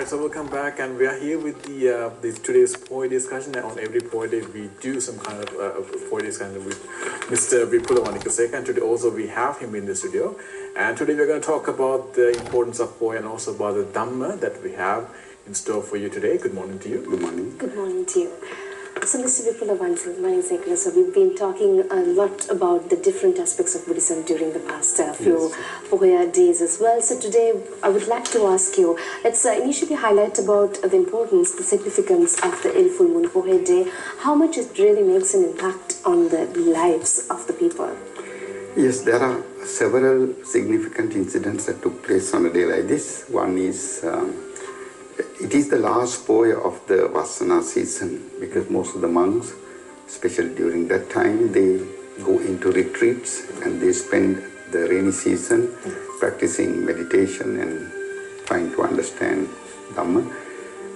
Alright, so welcome back, and we are here with the today's poetry discussion. On every poetry we do some kind of poetry discussion with Mr. Vipula Wanigasekera, and today also we have him in the studio. And today we're going to talk about the importance of poetry and also about the Dhamma that we have in store for you today. Good morning to you. Good morning. Good morning to you. So, Mr. Vipula Wanigasekera, so we've been talking a lot about the different aspects of Buddhism during the past few days as well. So today I would like to ask you, let's initially highlight about the importance, the significance of the full moon Pohe day, how much it really makes an impact on the lives of the people. Yes, there are several significant incidents that took place on a day like this. One is it is the last poe of the Vasana season, because most of the monks, especially during that time, they go into retreats and they spend the rainy season practicing meditation and trying to understand Dhamma.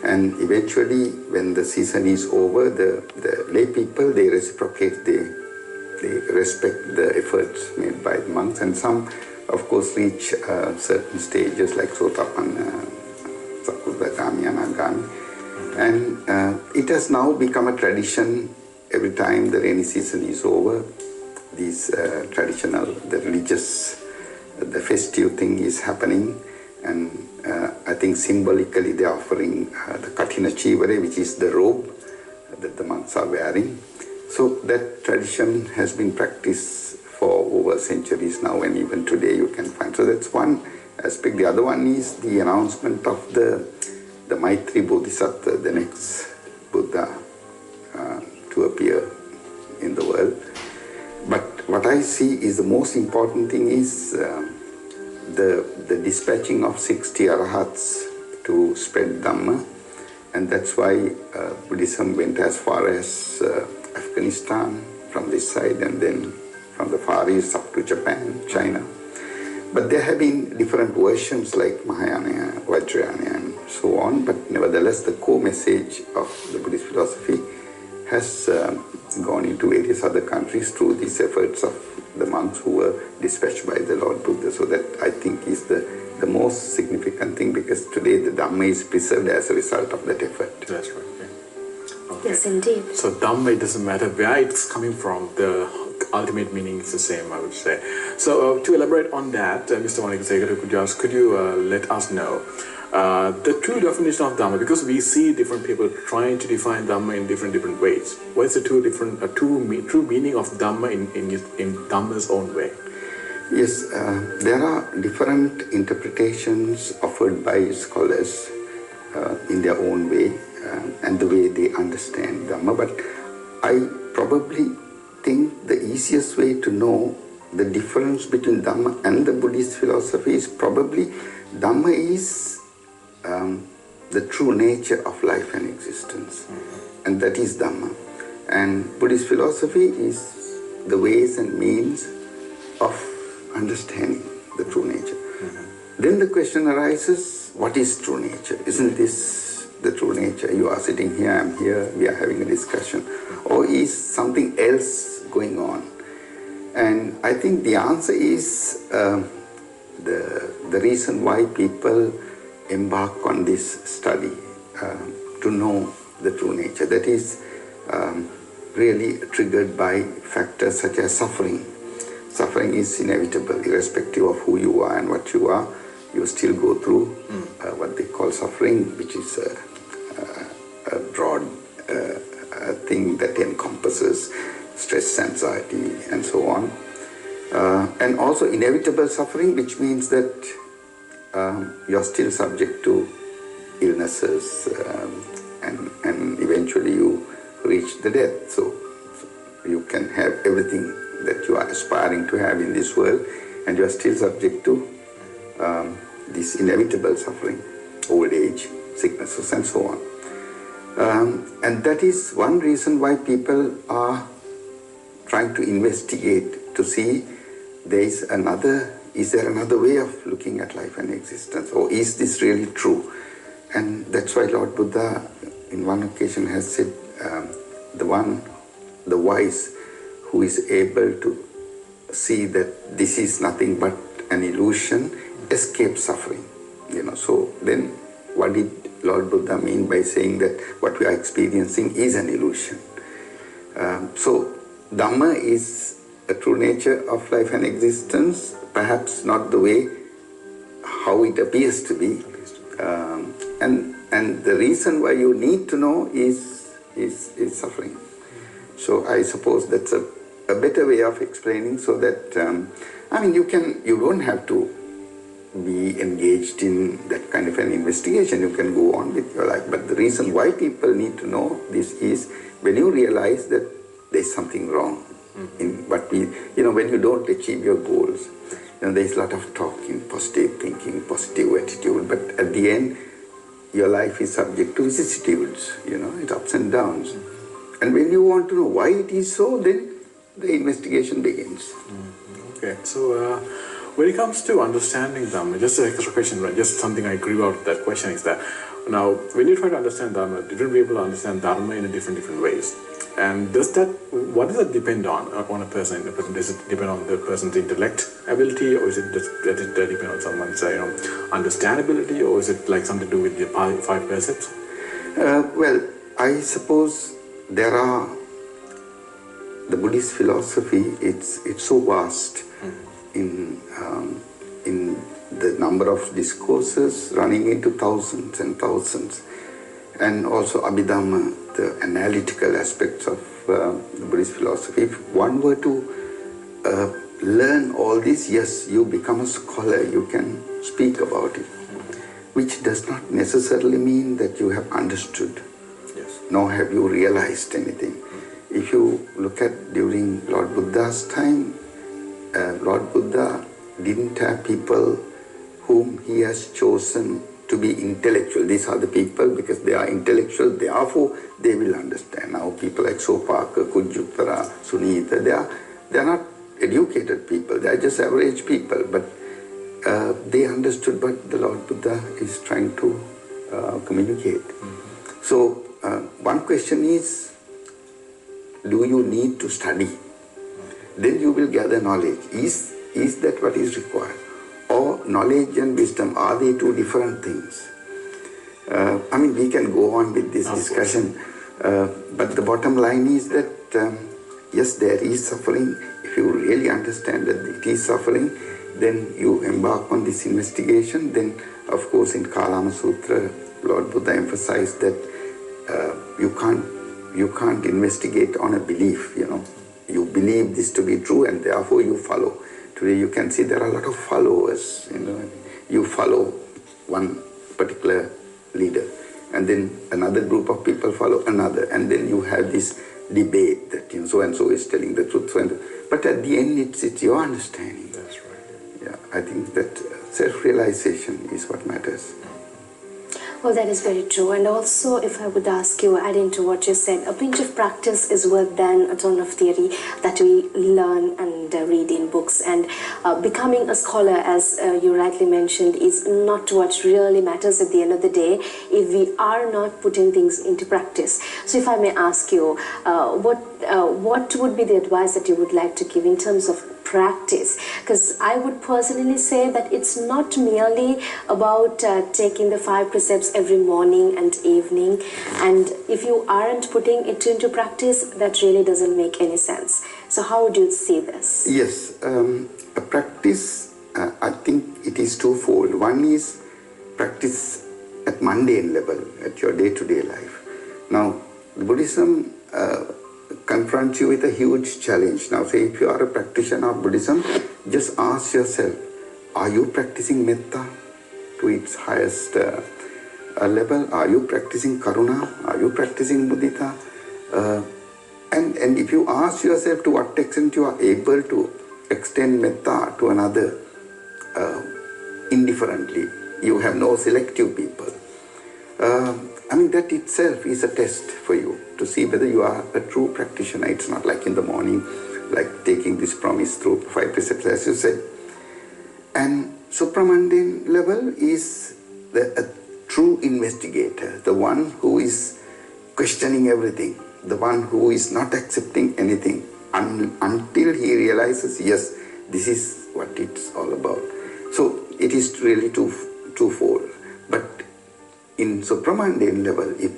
And eventually, when the season is over, the lay people, they reciprocate, they respect the efforts made by the monks, and some, of course, reach certain stages like Sotapanna, and it has now become a tradition. Every time the rainy season is over, these traditional, the religious, the festive thing is happening, and I think symbolically they are offering the Kathina Chivare, which is the robe that the monks are wearing. So that tradition has been practiced for over centuries now, and even today you can find. So that's one aspect. The other one is the announcement of the Maitri Bodhisattva, the next Buddha to appear in the world. But what I see is the most important thing is the dispatching of 60 arahats to spread Dhamma, and that's why Buddhism went as far as Afghanistan from this side, and then from the Far East up to Japan, China. But there have been different versions like Mahayana, Vajrayana, and so on, but nevertheless the core message of the Buddhist philosophy has gone into various other countries through these efforts of the monks who were dispatched by the Lord Buddha. So that, I think, is the most significant thing, because today the Dhamma is preserved as a result of that effort. That's right. Yeah. Okay. Yes, indeed. So Dhamma, it doesn't matter where it's coming from, the ultimate meaning is the same, I would say. So to elaborate on that, Mr. Wanigasekera, could you let us know the true definition of Dhamma, because we see different people trying to define Dhamma in different ways. What is the true meaning of Dhamma in Dhamma's own way? Yes, there are different interpretations offered by scholars in their own way and the way they understand Dhamma, but I probably think the easiest way to know the difference between Dhamma and the Buddhist philosophy is probably Dhamma is the true nature of life and existence, and that is Dhamma. And Buddhist philosophy is the ways and means of understanding the true nature. Then the question arises, what is true nature? Isn't this the true nature? You are sitting here, I'm here, we are having a discussion. Or is something else going on? And I think the answer is the reason why people embark on this study to know the true nature. That is really triggered by factors such as suffering. Suffering is inevitable, irrespective of who you are and what you are. You still go through what they call suffering, which is a broad thing that encompasses stress, anxiety, and so on. And also inevitable suffering, which means that you're still subject to illnesses, and eventually you reach the death. So you can have everything that you are aspiring to have in this world, and you are still subject to this inevitable suffering, old age, sicknesses, and so on. And that is one reason why people are trying to investigate to see is there another way of looking at life and existence, or is this really true? And that's why Lord Buddha in one occasion has said, the wise who is able to see that this is nothing but an illusion escapes suffering. So then what did Lord Buddha mean by saying that what we are experiencing is an illusion. So Dhamma is a true nature of life and existence, perhaps not the way how it appears to be. And the reason why you need to know is suffering. So I suppose that's a better way of explaining, so that you don't have to be engaged in that kind of an investigation. You can go on with your life. But the reason why people need to know this is when you realize that there's something wrong in what we, when you don't achieve your goals. There's a lot of talking, positive thinking, positive attitude, but at the end, your life is subject to vicissitudes, it's ups and downs. And when you want to know why it is so, then the investigation begins. Okay, so when it comes to understanding Dhamma, just an extra question, right? Just something I grew out of that question is that, now, when you try to understand Dhamma, different people understand Dharma in different ways. And what does that depend on a person? Does it depend on the person's intellect ability, or is it does it depend on someone's understandability, or is it like something to do with the five precepts? Well, I suppose there are the Buddhist philosophy. It's so vast in the number of discourses running into thousands and thousands, and also Abhidhamma, the analytical aspects of the Buddhist philosophy. If one were to learn all this, yes, you become a scholar, you can speak about it, which does not necessarily mean that you have understood, nor have you realized anything. If you look at during Lord Buddha's time, Lord Buddha didn't have people whom he has chosen to be intellectual. These are the people because they are intellectual, therefore they will understand. Now people like Sopaka, Kujjutara, Sunita, they are not educated people, they are just average people, but they understood what the Lord Buddha is trying to communicate. So one question is, do you need to study? Then you will gather knowledge. Is that what is required? Or knowledge and wisdom, are they two different things? We can go on with this discussion, but the bottom line is that yes, there is suffering. If you really understand that it is suffering, then you embark on this investigation. Then, of course, in Kalama Sutra, Lord Buddha emphasized that you can't investigate on a belief. You believe this to be true, and therefore you follow. Today you can see there are a lot of followers. You follow one particular leader, and then another group of people follow another, and then you have this debate that so and so is telling the truth. But at the end, it's your understanding. That's right. Yeah, I think that self-realization is what matters. Well, that is very true. And also, if I would ask you, adding to what you said, a pinch of practice is worth than a ton of theory that we learn and read in books. And becoming a scholar, as you rightly mentioned, is not what really matters at the end of the day if we are not putting things into practice. So if I may ask you, what would be the advice that you would like to give in terms of practice? Because I would personally say that it's not merely about taking the 5 precepts every morning and evening, and if you aren't putting it into practice, that really doesn't make any sense. So how would you see this? Yes, a practice, I think it is twofold. One is practice at mundane level, at your day-to-day life. Now, Buddhism confronts you with a huge challenge. Now, say if you are a practitioner of Buddhism, just ask yourself, are you practicing metta to its highest level? Are you practicing karuna? Are you practicing mudita? And if you ask yourself to what extent you are able to extend metta to another indifferently, you have no selective people. That itself is a test for you to see whether you are a true practitioner. It's not like in the morning, like taking this promise through 5 precepts, as you said. And supramundane level is a true investigator, the one who is questioning everything, the one who is not accepting anything until he realizes, yes, this is what it's all about. So it is really twofold. But in supramundane level, if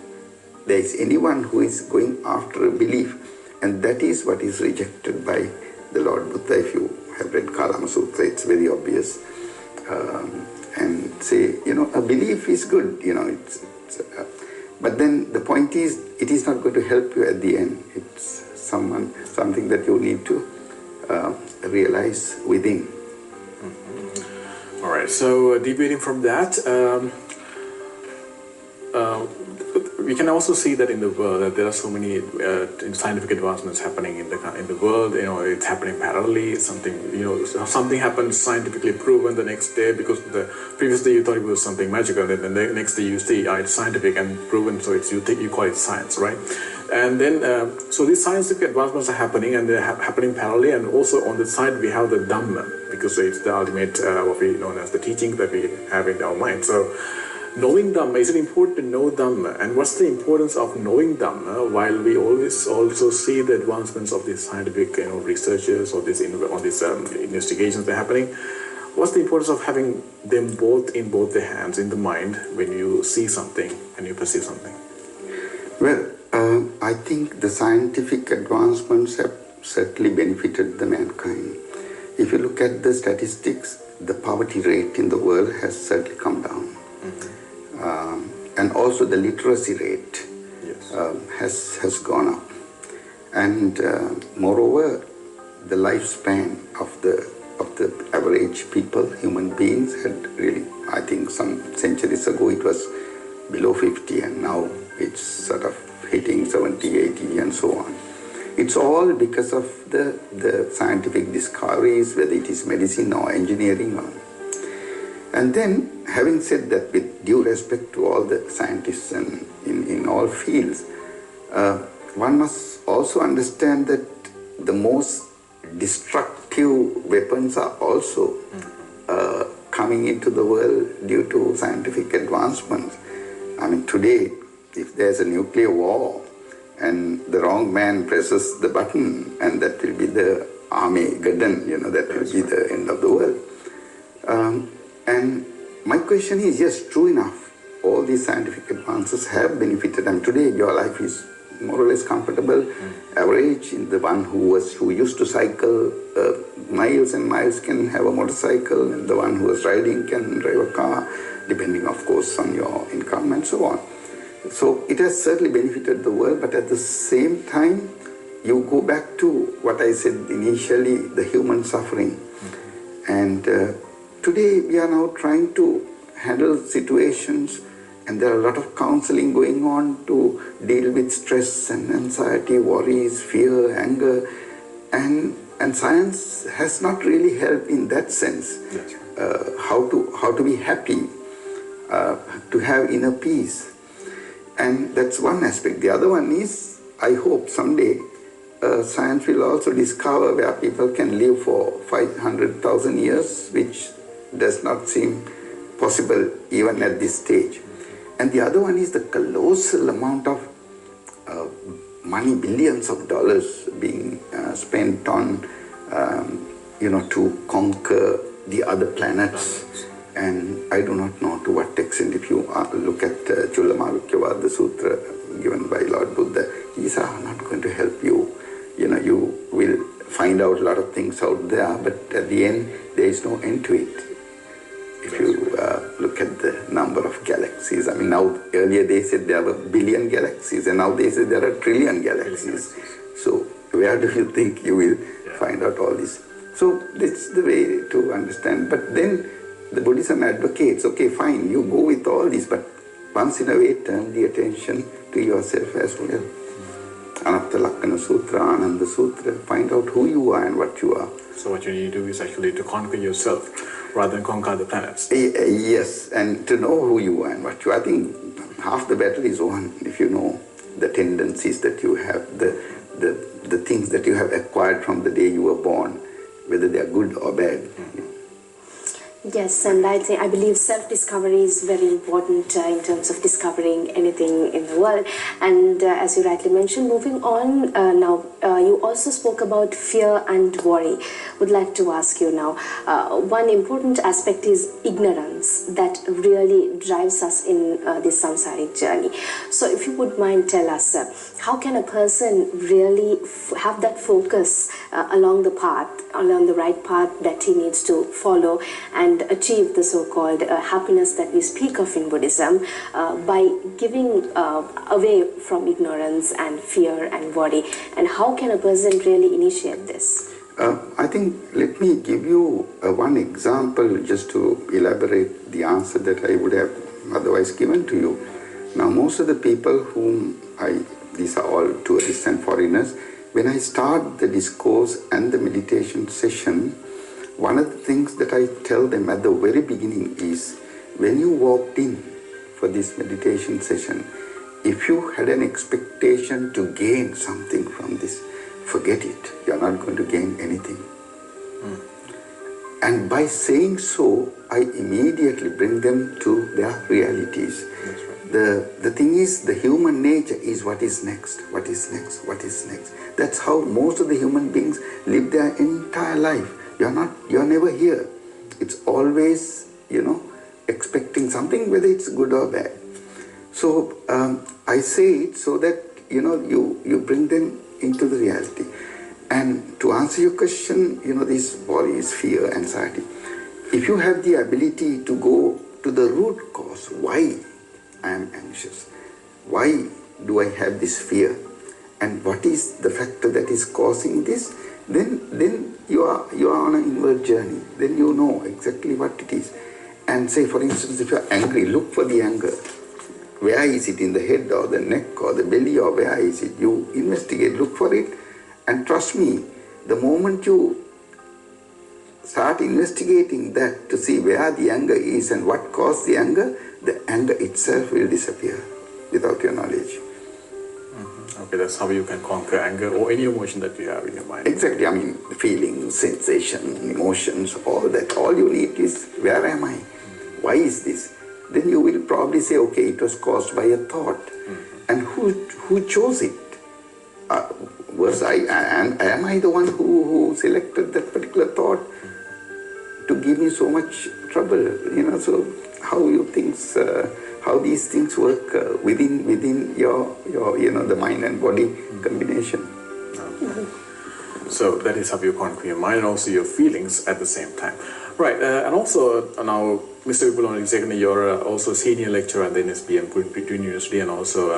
there is anyone who is going after a belief, and that is what is rejected by the Lord Buddha. If you have read Kalama Sutra, it's very obvious. And say, a belief is good, but then the point is, it is not going to help you at the end. It's something that you need to realize within. All right, so deviating from that, we can also see that in the world that there are so many scientific advancements happening in the world. It's happening parallelly. Something happens scientifically proven the next day, because the previous day you thought it was something magical, and then the next day you see it's scientific and proven, so you call it science, right? And then so these scientific advancements are happening, and they're happening parallelly. And also on the side we have the Dhamma, because it's the ultimate what we know as the teaching that we have in our mind. So knowing Dhamma, is it important to know Dhamma? And what's the importance of knowing Dhamma while we always also see the advancements of these scientific researchers or these investigations that are happening? What's the importance of having them both in both the hands, in the mind, when you see something and you perceive something? Well, I think the scientific advancements have certainly benefited the mankind. If you look at the statistics, the poverty rate in the world has certainly come down. And also the literacy rate has gone up. And moreover, the lifespan of the average people, human beings, had really, I think some centuries ago it was below 50, and now it's sort of hitting 70, 80 and so on. It's all because of the scientific discoveries, whether it is medicine or engineering. And then, having said that, with due respect to all the scientists and in all fields, one must also understand that the most destructive weapons are also coming into the world due to scientific advancements. I mean, today, if there's a nuclear war and the wrong man presses the button, and that will be the Armageddon, that will be the end of the world. And my question is, yes, true enough, all these scientific advances have benefited. And today your life is more or less comfortable. Average, the one who used to cycle miles and miles can have a motorcycle, and the one who was riding can drive a car, depending, of course, on your income and so on. So it has certainly benefited the world, but at the same time, you go back to what I said initially, the human suffering. And today we are now trying to handle situations, and there are a lot of counseling going on to deal with stress and anxiety, worries, fear, anger, and science has not really helped in that sense. How to be happy, to have inner peace. And that's one aspect. The other one is, I hope someday science will also discover where people can live for 500,000 years, which does not seem possible even at this stage. And the other one is the colossal amount of money, billions of dollars being spent on, to conquer the other planets. And I do not know to what extent. If you look at the Sutra given by Lord Buddha, these are not going to help you. You will find out a lot of things out there, but at the end, there is no end to it. If you look at the number of galaxies, I mean, now earlier they said there were 1 billion galaxies, and now they say there are 1 trillion galaxies. So where do you think you will find out all this? So that's the way to understand. But then the Buddhism advocates, okay, fine, you go with all this, but once in a way turn the attention to yourself as well. Anatta Lakkana Sutra, Ananda Sutra, find out who you are and what you are. So what you need to do is actually to conquer yourself rather than conquer the planets. Yes, and to know who you are and what you are. I think half the battle is won if you know the tendencies that you have, the things that you have acquired from the day you were born, whether they are good or bad. Yes, and I believe self-discovery is very important in terms of discovering anything in the world. And as you rightly mentioned, moving on now, you also spoke about fear and worry. Would like to ask you now, one important aspect is ignorance that really drives us in this samsaric journey. So if you would mind tell us, how can a person really have that focus along the path, along the right path that he needs to follow and achieve the so-called happiness that we speak of in Buddhism by giving away from ignorance and fear and worry? And how can a person really initiate this? I think, let me give you one example just to elaborate the answer that I would have otherwise given to you. Now, most of the people whom these are all tourists and foreigners, when I start the discourse and the meditation session, one of the things that I tell them at the very beginning is, when you walked in for this meditation session, if you had an expectation to gain something from this, forget it. You are not going to gain anything. And by saying so, I immediately bring them to their realities. That's right. The thing is, the human nature is what is next, what is next, what is next. That's how most of the human beings live their entire life. You're never here. It's always, expecting something, whether it's good or bad. So I say it so that, you bring them into the reality. And to answer your question, this worries, fear, anxiety. If you have the ability to go to the root cause, why I am anxious, why do I have this fear, and what is the factor that is causing this, then you are on an inward journey. Then you know exactly what it is. And say, for instance, if you are angry, look for the anger. Where is it, in the head or the neck or the belly, or where is it? You investigate, look for it, and trust me, the moment you start investigating that to see where the anger is and what caused the anger itself will disappear without your knowledge. Okay, that's how you can conquer anger or any emotion that you have in your mind. Exactly, I mean, feelings, sensation, emotions, all that. All you need is, where am I? Why is this? Then you will probably say, okay, it was caused by a thought. And who chose it? Am I the one who selected that particular thought to give me so much trouble? So how these things work within your the mind and body combination. So that is how you conquer your mind and also your feelings at the same time. Right, and also now, Mr. Vipula Wanigasekera, you're also a senior lecturer at the NSB Between University, and also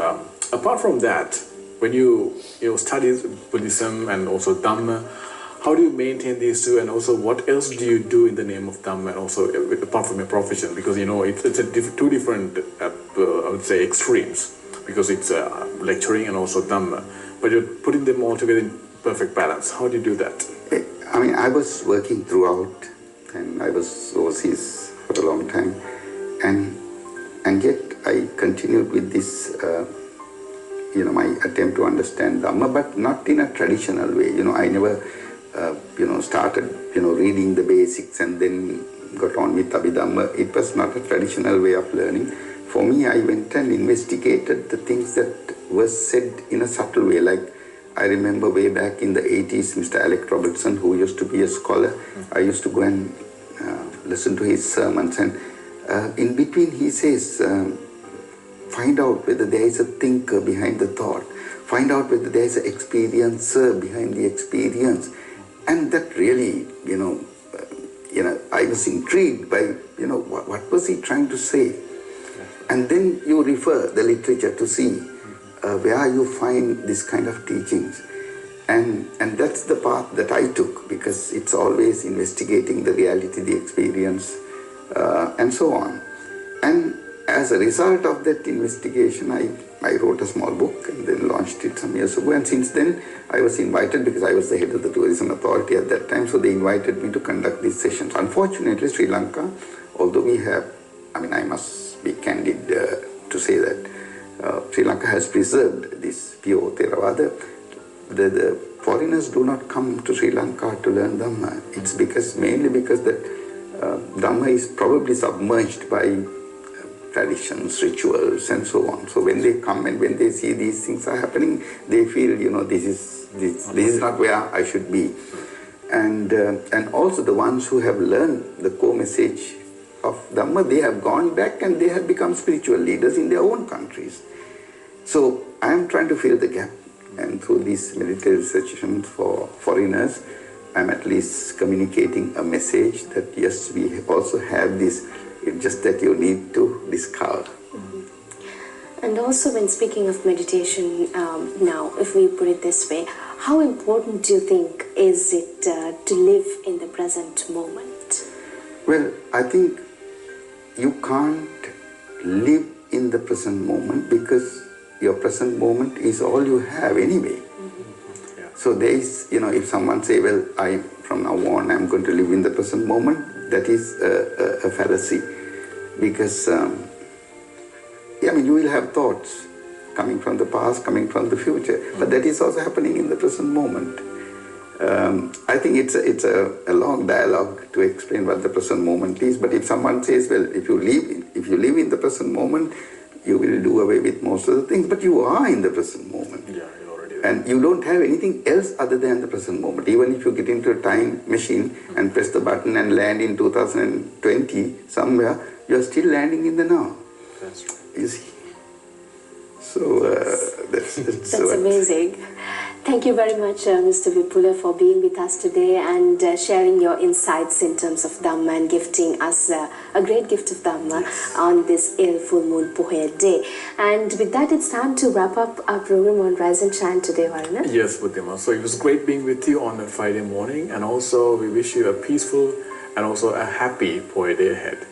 apart from that, when you study Buddhism and also Dhamma, how do you maintain these two, and also what else do you do in the name of Dhamma, and also apart from your profession? Because it's two different, I would say, extremes, because it's lecturing and also Dhamma, but you're putting them all together in perfect balance. How do you do that? I mean, I was working throughout, and I was overseas for a long time, and yet I continued with this my attempt to understand Dhamma, but not in a traditional way. I never started reading the basics and then got on with Abhidhamma. It was not a traditional way of learning. For me, I went and investigated the things that were said in a subtle way. Like, I remember way back in the 80s, Mr. Alec Robertson, who used to be a scholar, I used to go and listen to his sermons, and in between he says, find out whether there is a thinker behind the thought, find out whether there is an experiencer behind the experience. And that really, I was intrigued by, what was he trying to say? And then you refer the literature to see where you find this kind of teachings. And that's the path that I took, because it's always investigating the reality, the experience, and so on. And as a result of that investigation, I wrote a small book and then launched it some years ago. And since then, I was invited, because I was the head of the tourism authority at that time, so they invited me to conduct these sessions. Unfortunately, Sri Lanka, although we have, I must be candid to say that Sri Lanka has preserved this pure Theravada. The foreigners do not come to Sri Lanka to learn Dhamma. It's mainly because that Dhamma is probably submerged by traditions, rituals, and so on. So when they come and when they see these things are happening, they feel, this is not where I should be. And also the ones who have learned the core message of Dhamma, they have gone back and they have become spiritual leaders in their own countries. So I am trying to fill the gap, and through these meditative sessions for foreigners, I am at least communicating a message that yes, we also have this, it's just that you need to discover. And also when speaking of meditation now, if we put it this way, how important do you think is it to live in the present moment? Well, I think you can't live in the present moment because your present moment is all you have anyway. So there is, if someone say, well, from now on I'm going to live in the present moment, that is a fallacy. Because, you will have thoughts coming from the past, coming from the future, but that is also happening in the present moment. I think it's a long dialogue to explain what the present moment is, but if someone says, well, if you live in the present moment, you will do away with most of the things, but you are in the present moment. Yeah, you already are. And you don't have anything else other than the present moment. Even if you get into a time machine and press the button and land in 2020 somewhere, you're still landing in the now. That's right. You see? So that's amazing. Thank you very much, Mr. Vipula, for being with us today and sharing your insights in terms of Dhamma and gifting us a great gift of Dhamma on this full moon Puhaya day. And with that, it's time to wrap up our program on Rise and Shine today, Varuna. Yes, Buddhima. So it was great being with you on a Friday morning, and also we wish you a peaceful and also a happy Puhaya day ahead.